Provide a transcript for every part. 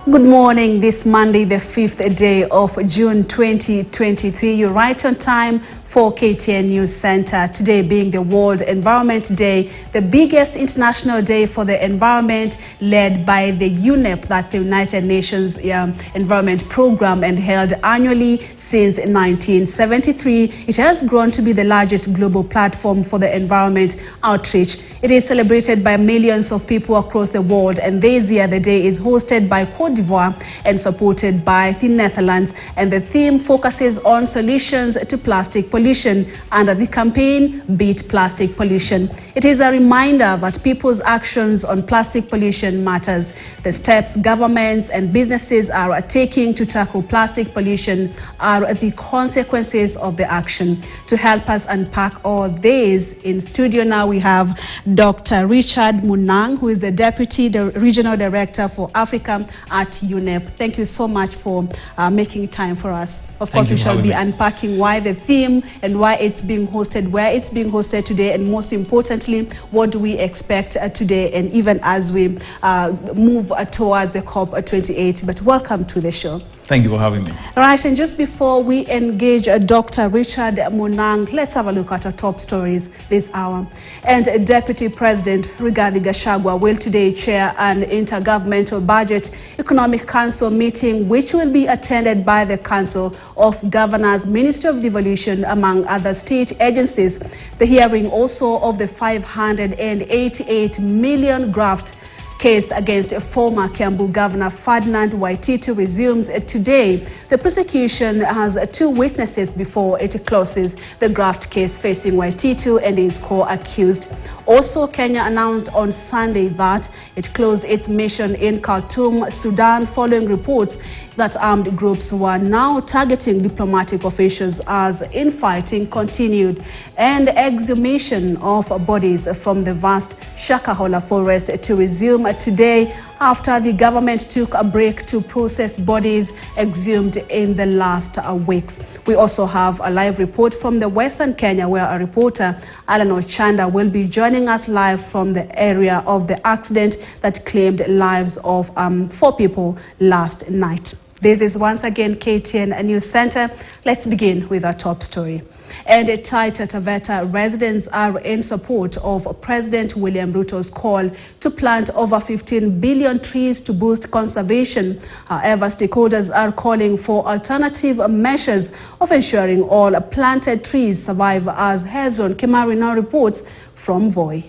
Good morning. This Monday, the 5th day of June 2023. You're right on time for KTN News Center. Today being the World Environment Day, the biggest international day for the environment, led by the UNEP, that's the United Nations Environment Program, and held annually since 1973. It has grown to be the largest global platform for the environment outreach. It is celebrated by millions of people across the world, and this year the day is hosted by Cote d'Ivoire and supported by the Netherlands, and the theme focuses on solutions to plastic pollution under the campaign Beat Plastic Pollution. It is a reminder that people's actions on plastic pollution matters. The steps governments and businesses are taking to tackle plastic pollution are the consequences of the action. To help us unpack all this, in studio now we have Dr. Richard Munang, who is the Deputy Regional Director for Africa at UNEP. Thank you so much for making time for us. Of course, we shall be unpacking why the theme and why it's being hosted, where it's being hosted today, and most importantly, what do we expect today, and even as we move towards the COP28. But welcome to the show. Thank you for having me. All right, and just before we engage Dr. Richard Munang, let's have a look at our top stories this hour. And Deputy President Rigathi Gachagua will today chair an Intergovernmental Budget Economic Council meeting, which will be attended by the Council of Governors, Ministry of Devolution, among other state agencies. The hearing also of the 588 million graft case against former Kiambu Governor Ferdinand Waititu resumes today. The prosecution has two witnesses before it closes the graft case facing Waititu and his co-accused. Also, Kenya announced on Sunday that it closed its mission in Khartoum, Sudan, following reports that armed groups were now targeting diplomatic officials as infighting continued. And exhumation of bodies from the vast Shakahola forest to resume today after the government took a break to process bodies exhumed in the last weeks. We also have a live report from the Western Kenya, where a reporter, Alan Ochanda, will be joining us live from the area of the accident that claimed lives of 4 people last night. This is once again KTN News Center. Let's begin with our top story. And Taita Taveta residents are in support of President William Ruto's call to plant over 15 billion trees to boost conservation. However, stakeholders are calling for alternative measures of ensuring all planted trees survive, as Hezron Kimari now reports from Voi.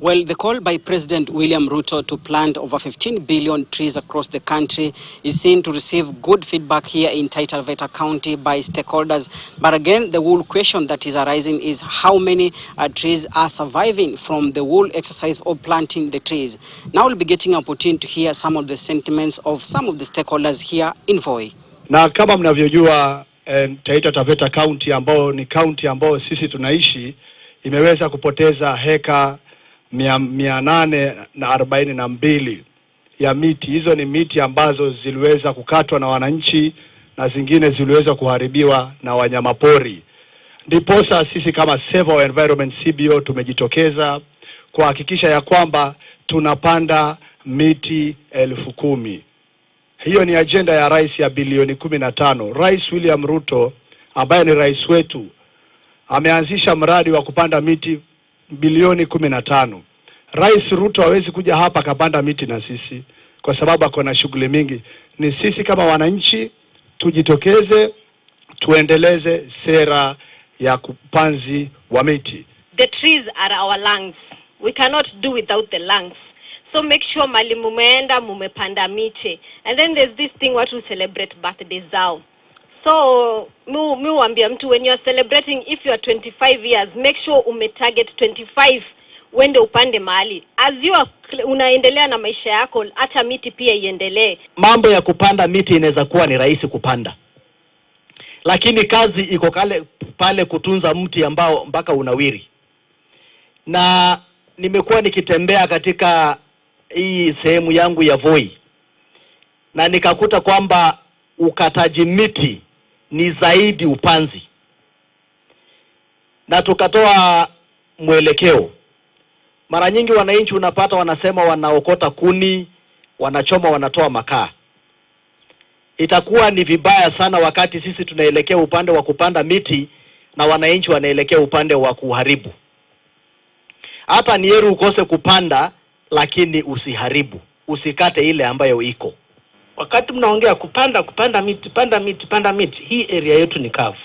Well, the call by President William Ruto to plant over 15 billion trees across the country is seen to receive good feedback here in Taita Taveta County by stakeholders. But again, the whole question that is arising is how many trees are surviving from the whole exercise of planting the trees. Now we'll be getting an opportunity to hear some of the sentiments of some of the stakeholders here in Voi. Na kama mnavyojua, Taita Taveta County, ambao ni county ambao sisi tunaishi, imeweza kupoteza heka 842 ya miti. Hizo ni miti ambazo ziliweza kukatwa na wananchi na zingine ziliweza kuharibiwa na wanyamapori. Ndiposa sisi kama Save Our Environment CBO tumejitokeza kuhakikisha ya kwamba tunapanda miti 10,000. Hiyo ni agenda ya rais ya bilioni 15. Rais William Ruto, ambaye ni rais wetu, ameanzisha mradi wa kupanda miti bilioni 15. Rais Ruto hawezi kuja hapa kapanda miti na sisi kwa sababu ako na shughuli mingi. Ni sisi kama wananchi tujitokeze, tuendeleze sera ya kupanzi wa miti. The trees are our lungs. We cannot do without the lungs. So make sure mali mumeenda mumepanda miche. And then there's this thing what we celebrate birthdays zao. So mi uambia mtu, when you are celebrating, if you are 25 years, make sure umetarget 25 wende upande mahali. As you are unaendelea na maisha yako, acha miti pia iendelee. Mambo ya kupanda miti inaweza kuwa ni rahisi kupanda, lakini kazi iko pale kutunza mti ambao mpaka unawiri. Na nimekuwa nikitembea katika hii sehemu yangu ya Voi, na nikakuta kwamba ukataji miti ni zaidi upanzi, na tukatoa mwelekeo. Mara nyingi wananchi unapata wanasema wanaokota kuni, wanachoma, wanatoa makaa. Itakuwa ni vibaya sana wakati sisi tunaelekea upande wa kupanda miti na wananchi wanaelekea upande wa kuharibu. Hata ni heri ukose kupanda, lakini usiharibu, usikate ile ambayo iko. Wakati mnaongea kupanda miti, hii area yetu ni kavu.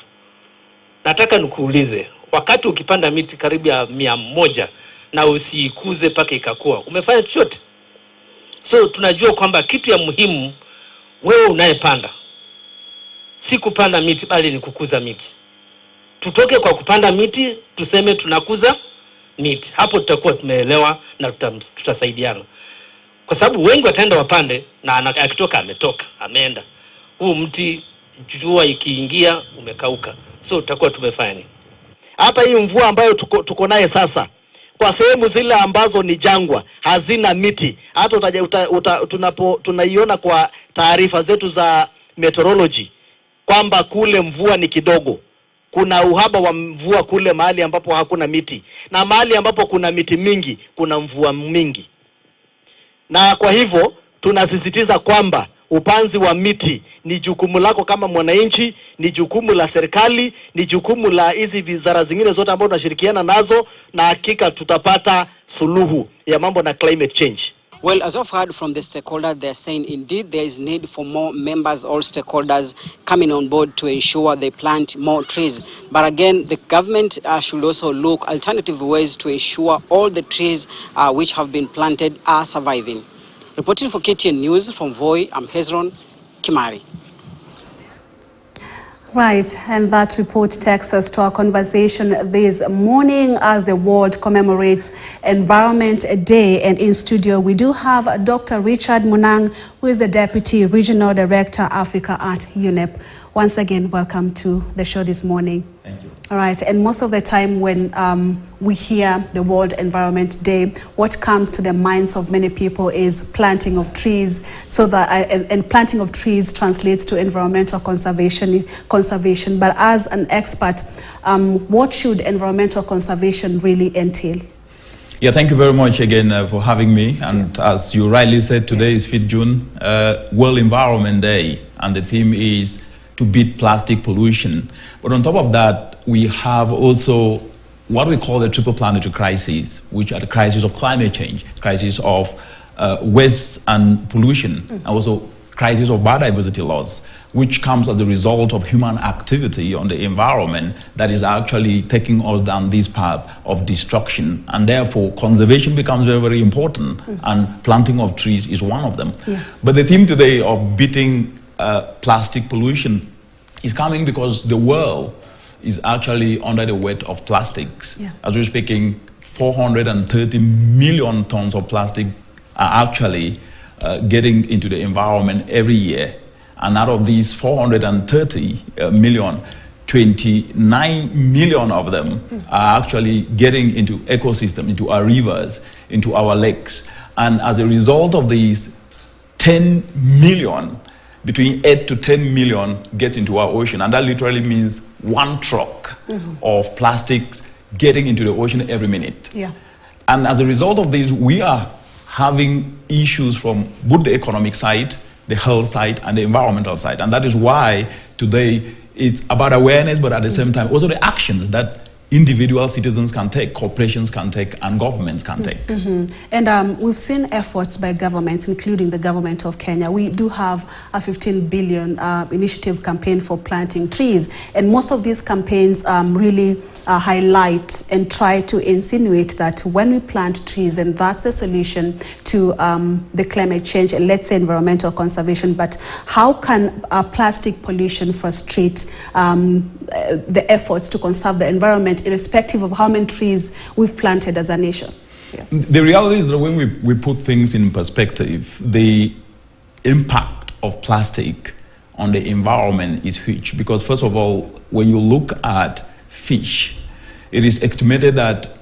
Nataka nikuulize, wakati ukipanda miti karibu ya 100 na usiikuze paka ikakua, umefanya chochote? So tunajua kwamba kitu ya muhimu wewe unayepanda si kupanda miti bali ni kukuza miti. Tutoke kwa kupanda miti tuseme tunakuza miti. Hapo tutakuwa tumeelewa na tutasaidiana. Kwa sababu wengi wataenda wapande na akitoka ametoka, ameenda. Huu mti jua ikiingia umekauka. So tutakuwa tumefanya nini? Hata hii mvua ambayo tuko naye sasa, kwa sehemu zile ambazo ni jangwa, hazina miti, hata tunaiona kwa taarifa zetu za meteorology kwamba kule mvua ni kidogo. Kuna uhaba wa mvua kule mahali ambapo hakuna miti, na mahali ambapo kuna miti mingi kuna mvua mingi. Na kwa hivyo tunasisitiza kwamba upanzi wa miti ni jukumu lako kama mwananchi, ni jukumu la serikali, ni jukumu la hizi wizara zingine zote ambazo tunashirikiana nazo, na hakika tutapata suluhu ya mambo na climate change. Well, as I've heard from the stakeholders, they are saying indeed there is need for more members, all stakeholders coming on board to ensure they plant more trees. But again, the government should also look alternative ways to ensure all the trees which have been planted are surviving. Reporting for KTN News from Voi, I'm Hezron Kimari. Right, and that report takes us to our conversation this morning as the world commemorates Environment Day. And in studio, we do have Dr. Richard Munang, who is the Deputy Regional Director, Africa at UNEP. Once again, welcome to the show this morning. Thank you. All right, and most of the time when we hear the World Environment Day, what comes to the minds of many people is planting of trees, so that and planting of trees translates to environmental conservation. But as an expert, what should environmental conservation really entail? Yeah, thank you very much again for having me. And as you rightly said, today is 5th June, World Environment Day, and the theme is to beat plastic pollution. But on top of that, we have also what we call the triple planetary crises, which are the crisis of climate change, crisis of waste and pollution, and also crisis of biodiversity loss, which comes as a result of human activity on the environment that is actually taking us down this path of destruction. And therefore, conservation becomes very, very important, and planting of trees is one of them. Yeah. But the theme today of beating plastic pollution is coming because the world is actually under the weight of plastics. Yeah. As we're speaking, 430 million tons of plastic are actually getting into the environment every year. And out of these 430 million, 29 million of them are actually getting into ecosystem, into our rivers, into our lakes. And as a result of these, 10 million, between 8 to 10 million gets into our ocean. And that literally means one truck of plastics getting into the ocean every minute. Yeah. And as a result of this, we are having issues from both the economic side, the health side, and the environmental side. And that is why today it's about awareness, but at the same time, also the actions that individual citizens can take, corporations can take, and governments can take. And we've seen efforts by governments, including the government of Kenya. We do have a 15 billion initiative campaign for planting trees. And most of these campaigns really highlight and try to insinuate that when we plant trees, and that's the solution to the climate change and, let's say, environmental conservation. But how can plastic pollution frustrate the efforts to conserve the environment, irrespective of how many trees we've planted as a nation? Yeah. The reality is that when we put things in perspective, the impact of plastic on the environment is huge. Because first of all, when you look at fish, it is estimated that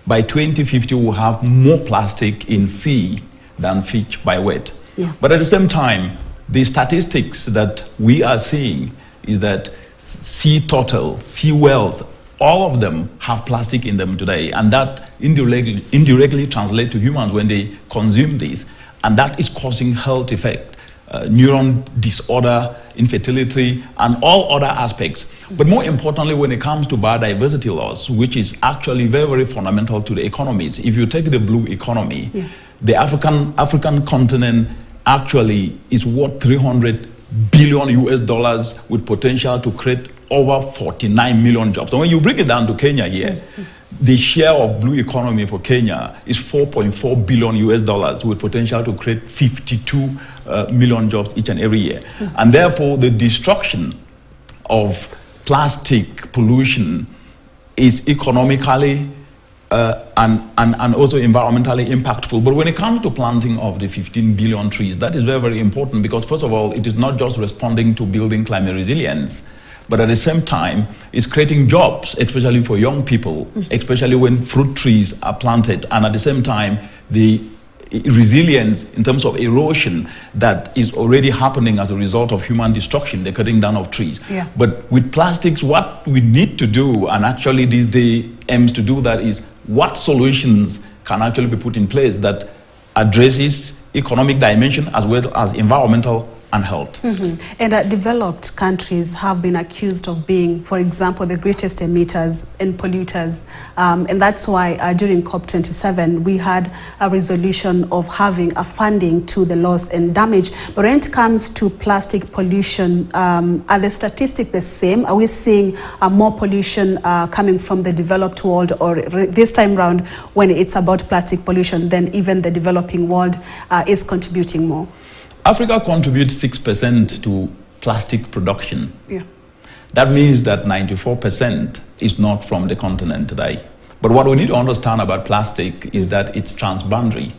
by 2050 we'll have more plastic in sea than fish by weight. Yeah. But at the same time, the statistics that we are seeing is that sea turtle, sea whales, all of them have plastic in them today, and that indirectly translates to humans when they consume this. and that is causing health effect, neuron disorder, infertility, and all other aspects. But more importantly, when it comes to biodiversity loss, which is actually very, very fundamental to the economies, if you take the blue economy, the African continent actually is worth $300 billion with potential to create over 49 million jobs. And when you break it down to Kenya here, the share of blue economy for Kenya is $4.4 billion with potential to create 52 million jobs each and every year. And therefore, the destruction of plastic pollution is economically and also environmentally impactful. But when it comes to planting of the 15 billion trees, that is very, very important, because first of all, it is not just responding to building climate resilience, but at the same time, it's creating jobs, especially for young people, especially when fruit trees are planted. And at the same time, the resilience in terms of erosion that is already happening as a result of human destruction, the cutting down of trees. But with plastics, what we need to do, and actually this day aims to do that, is what solutions can actually be put in place that addresses economic dimension as well as environmental and health. And developed countries have been accused of being, for example, the greatest emitters and polluters. And that's why during COP27, we had a resolution of having a funding to the loss and damage. But when it comes to plastic pollution, are the statistics the same? Are we seeing more pollution coming from the developed world, or this time round, when it's about plastic pollution, then even the developing world is contributing more? Africa contributes 6% to plastic production. That means that 94% is not from the continent today. But what we need to understand about plastic is that it's transboundary.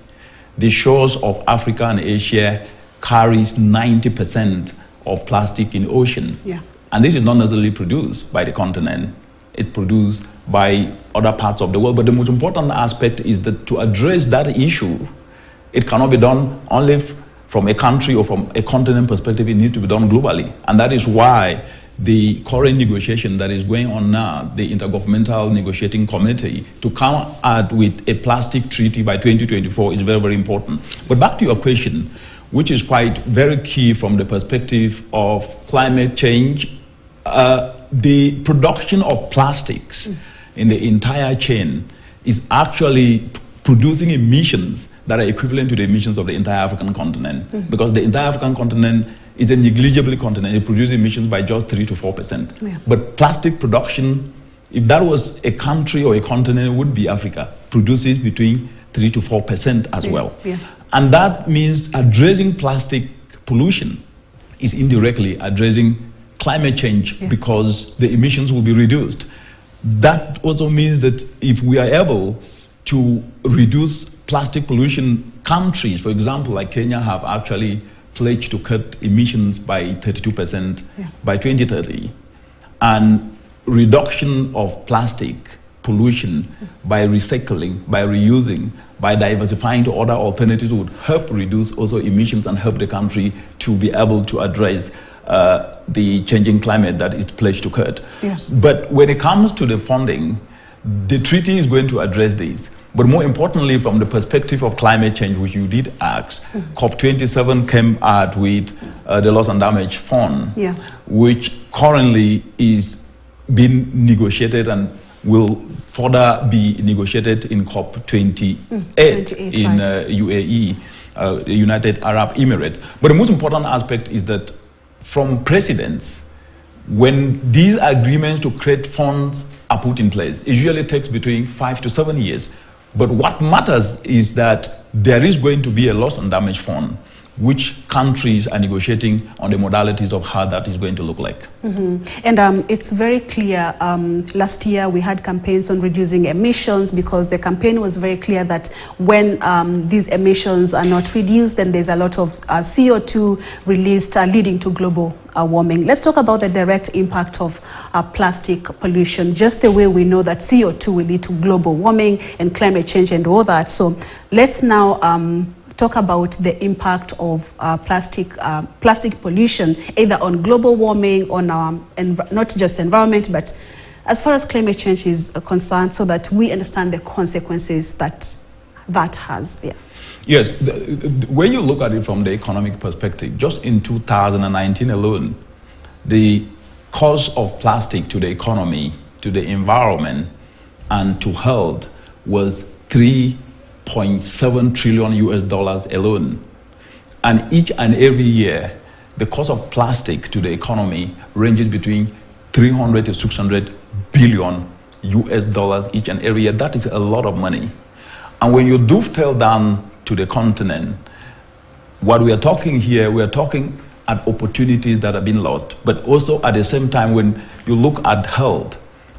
The shores of Africa and Asia carries 90% of plastic in ocean. And this is not necessarily produced by the continent. It's produced by other parts of the world. But the most important aspect is that to address that issue, it cannot be done only from a country or from a continent perspective. It needs to be done globally. And that is why the current negotiation that is going on now, the Intergovernmental Negotiating Committee, to come out with a plastic treaty by 2024 is very, very important. But back to your question, which is quite very key from the perspective of climate change, the production of plastics in the entire chain is actually producing emissions that are equivalent to the emissions of the entire African continent. Because the entire African continent is a negligible continent. It produces emissions by just 3 to 4%. But plastic production, if that was a country or a continent, it would be Africa, produces between 3 to 4% as well. And that means addressing plastic pollution is indirectly addressing climate change, because the emissions will be reduced. That also means that if we are able to reduce plastic pollution, countries, for example, like Kenya, have actually pledged to cut emissions by 32% by 2030. And reduction of plastic pollution by recycling, by reusing, by diversifying to other alternatives would help reduce also emissions and help the country to be able to address the changing climate that is pledged to cut. But when it comes to the funding, the treaty is going to address this. But more importantly, from the perspective of climate change, which you did ask, COP27 came out with the Loss and Damage Fund, which currently is being negotiated and will further be negotiated in COP28 in UAE, the United Arab Emirates. But the most important aspect is that from precedents, when these agreements to create funds are put in place, it usually takes between 5 to 7 years. But what matters is that there is going to be a loss and damage fund, which countries are negotiating on the modalities of how that is going to look like. And it's very clear, last year we had campaigns on reducing emissions, because the campaign was very clear that when these emissions are not reduced, then there's a lot of CO2 released, leading to global warming. Let's talk about the direct impact of plastic pollution, just the way we know that CO2 will lead to global warming and climate change and all that. So let's now talk about the impact of plastic pollution, either on global warming, on our not just environment, but as far as climate change is concerned, so that we understand the consequences that has. Yes, when you look at it from the economic perspective, just in 2019 alone, the cost of plastic to the economy, to the environment, and to health was $3.7 trillion alone. And each and every year, the cost of plastic to the economy ranges between 300 to 600 billion each and every year. That is a lot of money. And when you dovetail down to the continent, what we are talking here, we are talking at opportunities that have been lost, but also at the same time, when you look at health,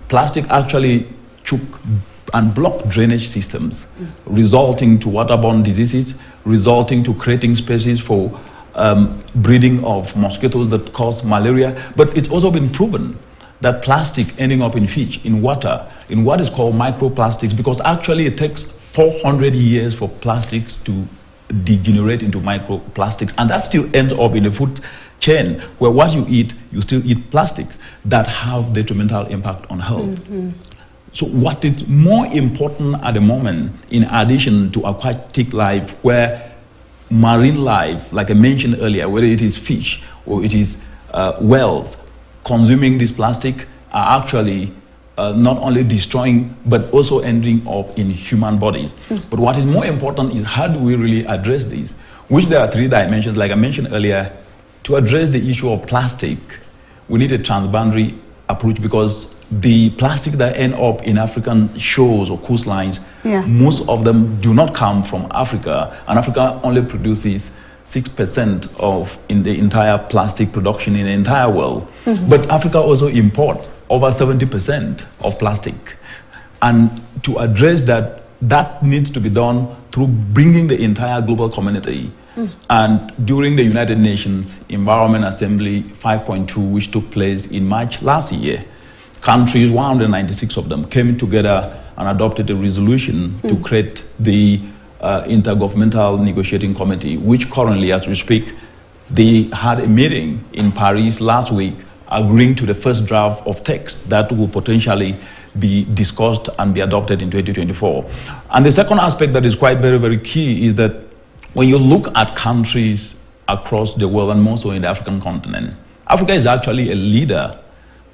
plastic actually choke and block drainage systems, resulting to waterborne diseases, resulting to creating spaces for breeding of mosquitoes that cause malaria. But it's also been proven that plastic ending up in fish, in water, in what is called microplastics, because actually it takes 400 years for plastics to degenerate into microplastics, and that still ends up in the food chain, where what you eat, you still eat plastics that have detrimental impact on health. So what is more important at the moment, in addition to aquatic life, where marine life, like I mentioned earlier, whether it is fish or it is whales, consuming this plastic are actually not only destroying, but also ending up in human bodies. But what is more important is how do we really address this? Which there are three dimensions, like I mentioned earlier. To address the issue of plastic, we need a transboundary approach, because the plastic that end up in African shores or coastlines, most of them do not come from Africa, and Africa only produces 6% of in the entire plastic production in the entire world. But Africa also imports over 70% of plastic. And to address that, that needs to be done through bringing the entire global community. And during the United Nations Environment Assembly 5.2, which took place in March last year, countries, 196 of them, came together and adopted a resolution to create the Intergovernmental Negotiating Committee, which currently, as we speak, they had a meeting in Paris last week, agreeing to the first draft of text that will potentially be discussed and be adopted in 2024. And the second aspect that is quite very, very key is that when you look at countries across the world, and more so in the African continent, Africa is actually a leader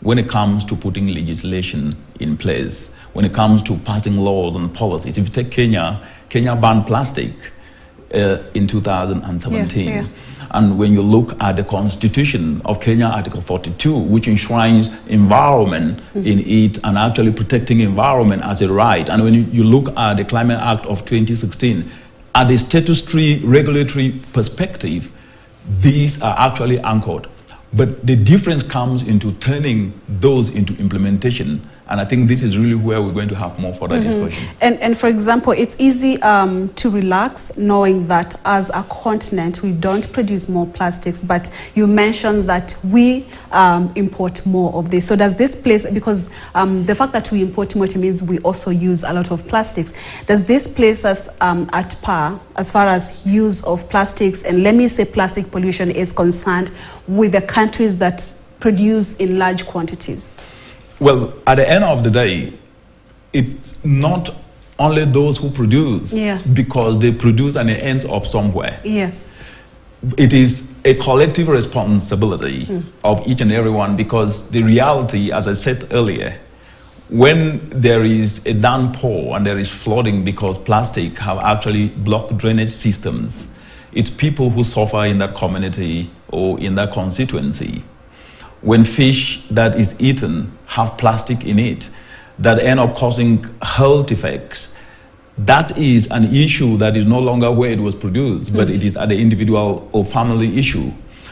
when it comes to putting legislation in place, when it comes to passing laws and policies. If you take Kenya, Kenya banned plastic in 2017. And when you look at the Constitution of Kenya, Article 42, which enshrines environment in it and actually protecting environment as a right. And when you look at the Climate Act of 2016, at the statutory regulatory perspective, these are actually anchored. But the difference comes into turning those into implementation. And I think this is really where we're going to have more further discussion. And for example, it's easy to relax knowing that as a continent, we don't produce more plastics, but you mentioned that we import more of this. So does this place, because the fact that we import more means we also use a lot of plastics, does this place us at par as far as use of plastics, and let me say plastic pollution is concerned, with the countries that produce in large quantities? Well, at the end of the day, it's not only those who produce, because they produce and it ends up somewhere. Yes. It is a collective responsibility of each and every one, because the reality, as I said earlier, when there is a downpour and there is flooding because plastic have actually blocked drainage systems, it's people who suffer in that community or in that constituency. When fish that is eaten have plastic in it that end up causing health effects, that is an issue that is no longer where it was produced, but it is at the individual or family issue.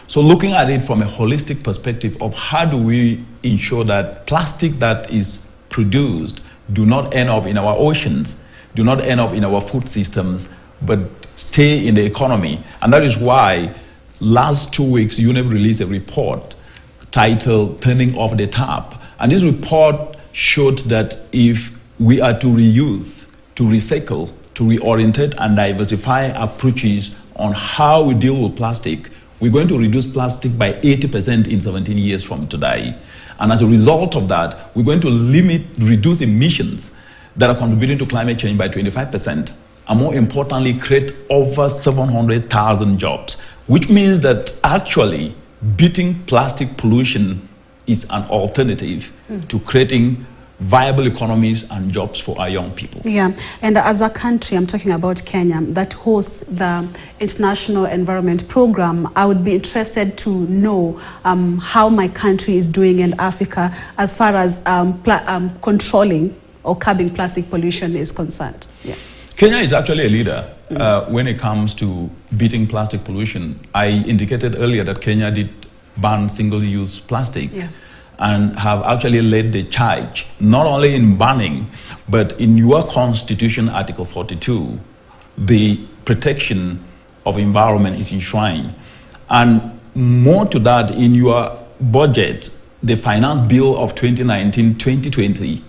So looking at it from a holistic perspective of how do we ensure that plastic that is produced do not end up in our oceans, do not end up in our food systems, but stay in the economy. And that is why last 2 weeks, UNEP released a report titled Turning Off the Tap. And this report showed that if we are to reuse, to recycle, to reorientate and diversify approaches on how we deal with plastic, we're going to reduce plastic by 80% in 17 years from today. And as a result of that, we're going to reduce emissions that are contributing to climate change by 25%. and more importantly, create over 700,000 jobs, which means that actually beating plastic pollution is an alternative to creating viable economies and jobs for our young people. Yeah, and as a country, I'm talking about Kenya, that hosts the International Environment Program, I would be interested to know how my country is doing in Africa as far as controlling or curbing plastic pollution is concerned. Yeah. Kenya is actually a leader when it comes to beating plastic pollution. I indicated earlier that Kenya did ban single-use plastic. Yeah. And have actually led the charge, not only in banning, but in your constitution, Article 42, the protection of environment is enshrined. And more to that, in your budget, the finance bill of 2019-2020,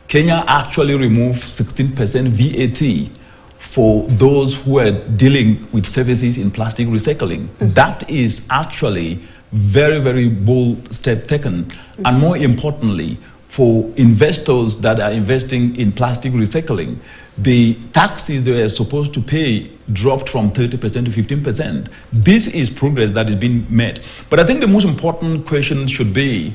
Kenya actually removed 16% VAT for those who are dealing with services in plastic recycling. That is actually very, very bold step taken. And more importantly, for investors that are investing in plastic recycling, the taxes they are supposed to pay dropped from 30% to 15%. This is progress that is being made. But I think the most important question should be,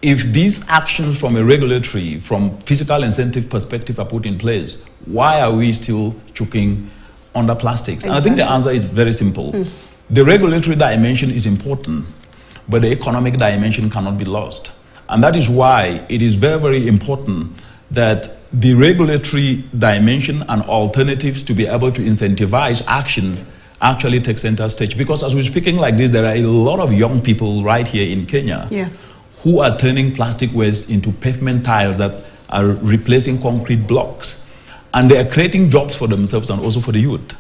if these actions from a regulatory, from fiscal incentive perspective are put in place, why are we still choking under plastics? Exactly. And I think the answer is very simple. The regulatory dimension is important, but the economic dimension cannot be lost. And that is why it is very, very important that the regulatory dimension and alternatives to be able to incentivize actions actually take center stage. Because as we're speaking like this, there are a lot of young people right here in Kenya who are turning plastic waste into pavement tiles that are replacing concrete blocks. And they are creating jobs for themselves and also for the youth.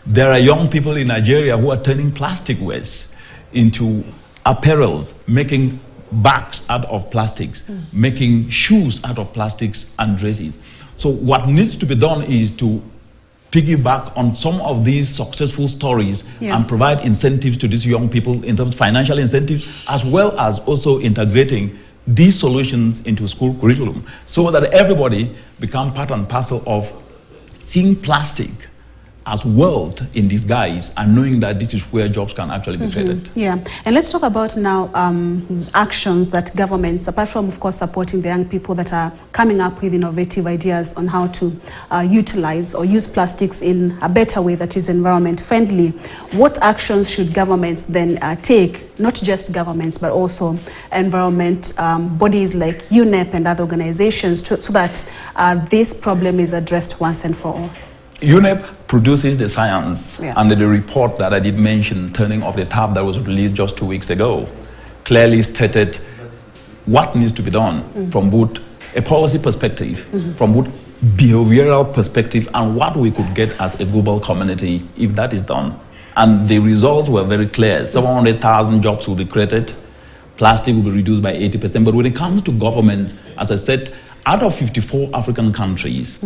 There are young people in Nigeria who are turning plastic waste into apparels, making bags out of plastics, making shoes out of plastics and dresses. So what needs to be done is to piggyback on some of these successful stories and provide incentives to these young people in terms of financial incentives, as well as also integrating these solutions into school curriculum so that everybody become part and parcel of seeing plastic as wealth in disguise and knowing that this is where jobs can actually be created. Yeah, and let's talk about now actions that governments, apart from of course supporting the young people that are coming up with innovative ideas on how to utilize or use plastics in a better way that is environment friendly. What actions should governments then take, not just governments but also environment bodies like UNEP and other organizations so that this problem is addressed once and for all? UNEP produces the science, and the report that I did mention, Turning Off the Tap, that was released just 2 weeks ago, clearly stated what needs to be done from both a policy perspective, from both behavioral perspective, and what we could get as a global community if that is done. And the results were very clear. 700,000 jobs will be created, plastic will be reduced by 80%. But when it comes to government, as I said, out of 54 African countries,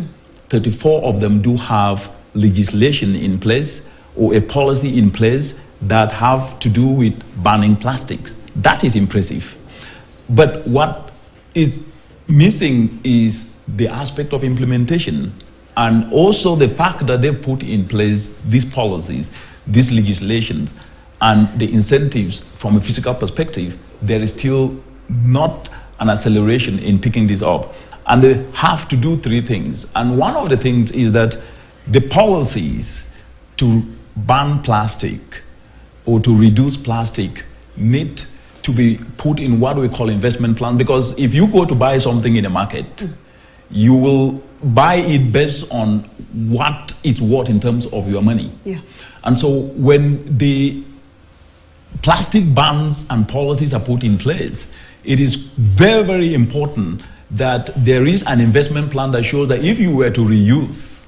34 of them do have legislation in place or a policy in place that have to do with banning plastics. That is impressive. But what is missing is the aspect of implementation, and also the fact that they put in place these policies, these legislations, and the incentives from a physical perspective. There is still not an acceleration in picking this up. And they have to do three things. And one of the things is that the policies to ban plastic or to reduce plastic need to be put in what we call investment plan. Because if you go to buy something in a market, you will buy it based on what it's worth in terms of your money. And so when the plastic bans and policies are put in place, it is very, very important that there is an investment plan that shows that if you were to reuse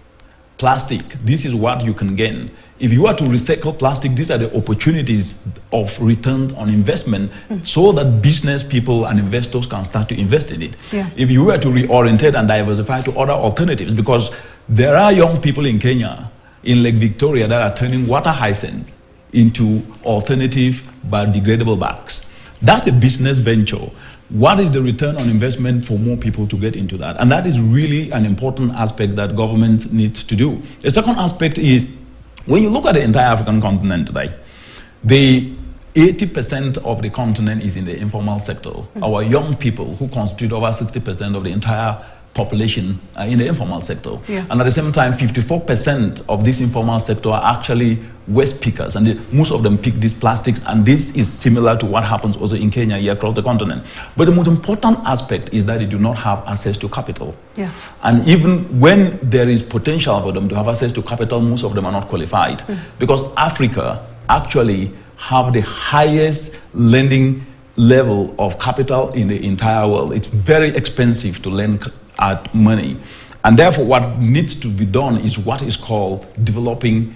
plastic, this is what you can gain. If you are to recycle plastic, these are the opportunities of return on investment so that business people and investors can start to invest in it. If you were to reorientate and diversify to other alternatives, because there are young people in Kenya, in Lake Victoria, that are turning water hyacinth into alternative biodegradable bags. That's a business venture. what is the return on investment for more people to get into that? And that is really an important aspect that governments need to do. The second aspect is, when you look at the entire African continent today, the 80% of the continent is in the informal sector. Our young people, who constitute over 60% of the entire population, are in the informal sector. And at the same time, 54% of this informal sector are actually waste pickers, and most of them pick these plastics, and this is similar to what happens also in Kenya, here across the continent. But the most important aspect is that they do not have access to capital. And even when there is potential for them to have access to capital, most of them are not qualified, because Africa actually have the highest lending level of capital in the entire world. It's very expensive to lend out money. And therefore, what needs to be done is what is called developing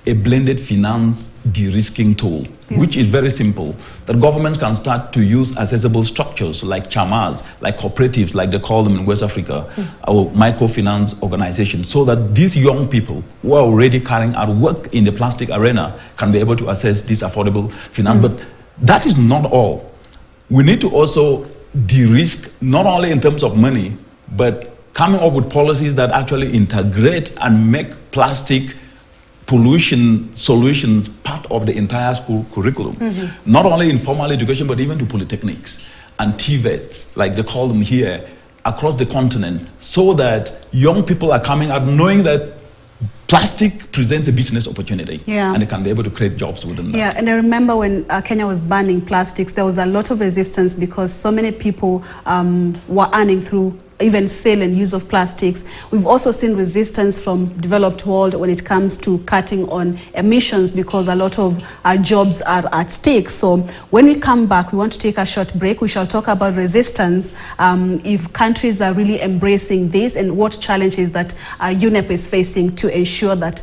a blended finance de-risking tool, which is very simple, that governments can start to use accessible structures like chamas, like cooperatives, like they call them in West Africa, or microfinance organizations, so that these young people who are already carrying out work in the plastic arena can be able to access this affordable finance. But that is not all. We need to also de-risk, not only in terms of money, but coming up with policies that actually integrate and make plastic pollution solutions part of the entire school curriculum. Not only in formal education, but even to polytechnics and TVETs, like they call them here, across the continent, so that young people are coming out knowing that plastic presents a business opportunity, and they can be able to create jobs within that. And I remember when Kenya was banning plastics, there was a lot of resistance because so many people were earning through even sale and use of plastics. We've also seen resistance from developed world when it comes to cutting on emissions, because a lot of jobs are at stake. So when we come back, we want to take a short break. We shall talk about resistance, if countries are really embracing this, and what challenges that UNEP is facing to ensure that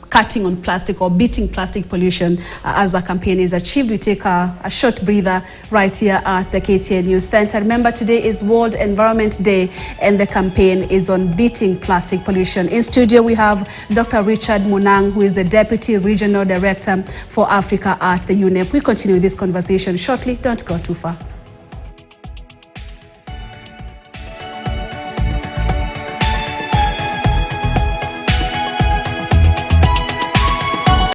cutting on plastic or beating plastic pollution as the campaign is achieved. We take a short breather right here at the KTN News Center. Remember, today is World Environment Day, and the campaign is on beating plastic pollution. In studio, we have Dr. Richard Munang, who is the Deputy Regional Director for Africa at the UNEP. We continue this conversation shortly. Don't go too far.